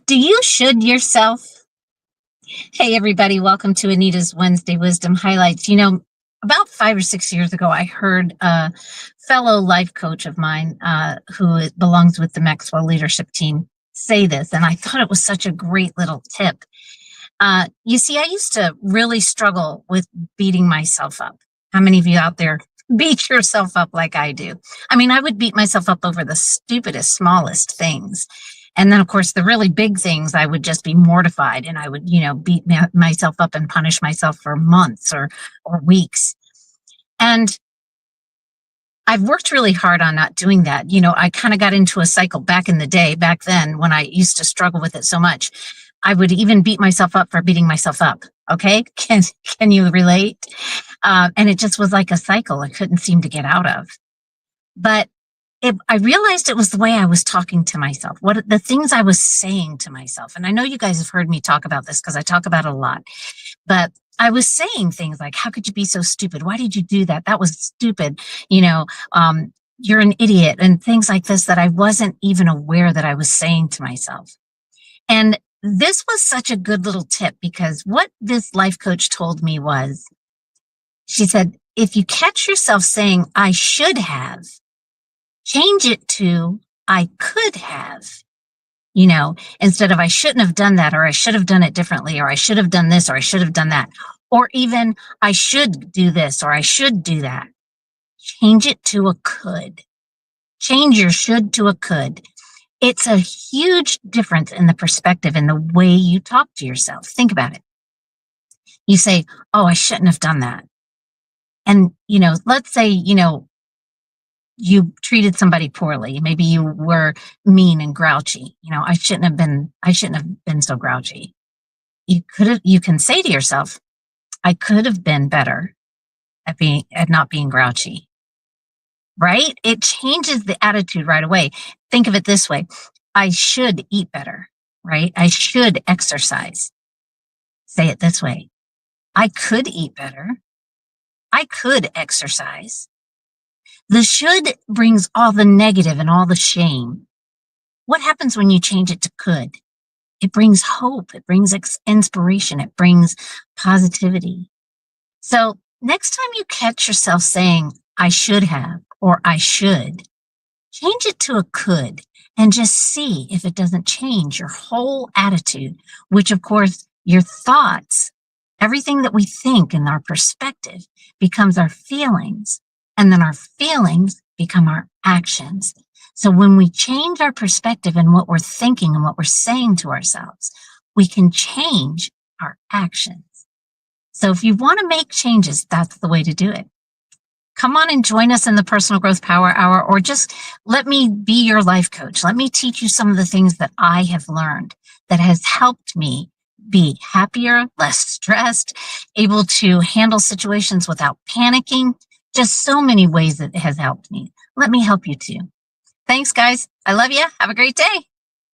Do you should yourself? Hey, everybody, welcome to Anita's Wednesday Wisdom Highlights. About 5 or 6 years ago, I heard a fellow life coach of mine who belongs with the Maxwell leadership team say this, and I thought it was such a great little tip. You see, I used to really struggle with beating myself up. How many of you out there beat yourself up like I do? I mean, I would beat myself up over the stupidest, smallest things. And then, of course, the really big things, I would just be mortified and I would, beat myself up and punish myself for months or weeks. And I've worked really hard on not doing that. I kind of got into a cycle back in the day, back then when I used to struggle with it so much. I would even beat myself up for beating myself up. Okay. Can you relate? And it just was like a cycle I couldn't seem to get out of. But I realized it was the way I was talking to myself, what the things I was saying to myself. And I know you guys have heard me talk about this because I talk about it a lot, but I was saying things like, how could you be so stupid? Why did you do that? That was stupid. You're an idiot, and things like this that I wasn't even aware that I was saying to myself. And this was such a good little tip because what this life coach told me was, she said, if you catch yourself saying, I should have, change it to I could have, instead of I shouldn't have done that, or I should have done it differently, or I should have done this, or I should have done that, or even I should do this, or I should do that. Change it to a could. Change your should to a could. It's a huge difference in the perspective and the way you talk to yourself. Think about it. You say, oh, I shouldn't have done that. And, let's say, you treated somebody poorly. Maybe you were mean and grouchy. I shouldn't have been so grouchy. You can say to yourself, I could have been better at not being grouchy. Right? It changes the attitude right away. Think of it this way. I should eat better, right? I should exercise. Say it this way. I could eat better. I could exercise. The should brings all the negative and all the shame. What happens when you change it to could? It brings hope. It brings inspiration. It brings positivity. So next time you catch yourself saying, I should have, or I should, change it to a could and just see if it doesn't change your whole attitude, which of course your thoughts, everything that we think and our perspective becomes our feelings. And then our feelings become our actions. So when we change our perspective and what we're thinking and what we're saying to ourselves, we can change our actions. So if you want to make changes, that's the way to do it. Come on and join us in the Personal Growth Power Hour, or just let me be your life coach. Let me teach you some of the things that I have learned that has helped me be happier, less stressed, able to handle situations without panicking. Just so many ways that it has helped me. Let me help you too. Thanks, guys. I love you. Have a great day.